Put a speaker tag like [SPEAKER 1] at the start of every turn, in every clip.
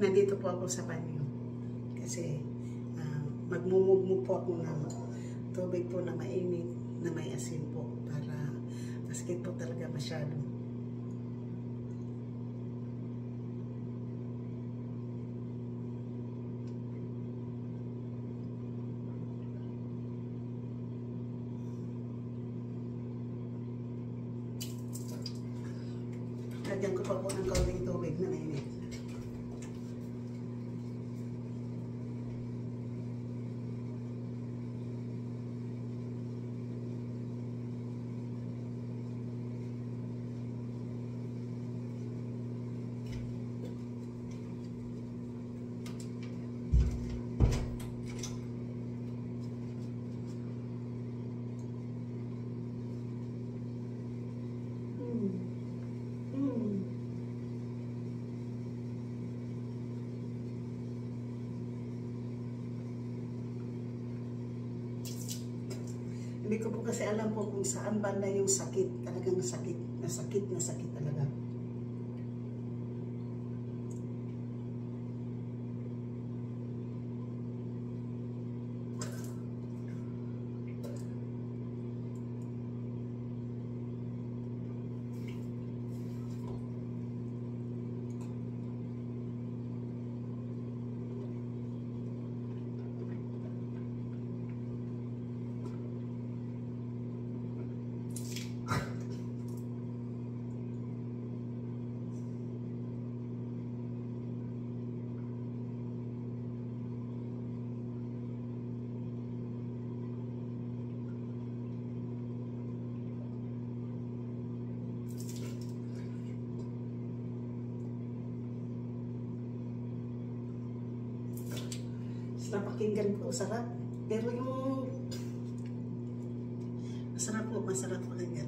[SPEAKER 1] nandito po ako sa banyo. Kasi magmumugmug po ako ng tubig po na mainit, na may asin po. Para maskit po talaga masyado. Lagyan ko pa po ng kaunting tubig na mainit. Hindi ko po kasi alam po kung saan banda yung sakit. Talagang sakit talaga. Napakinggan po, sarap. Pero yung masarap po pakinggan.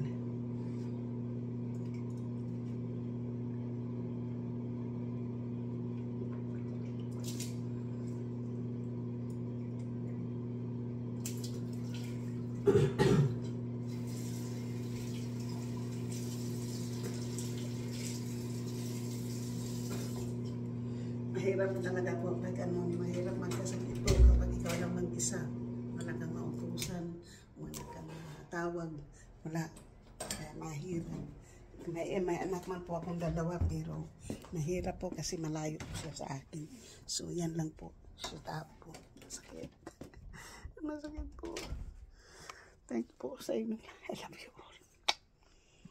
[SPEAKER 1] Mahirap talaga po pag mahirap magkasakit po kapag ikaw lang mag-isa. Wala kang mautusan, wala kang tawag, wala. Kaya mahirap. May anak man po akong dalawa pero mahirap po kasi malayo po siya sa akin. So yan lang po. So po. Masakit. Masakit po. Thank you po sa inyo. I love you.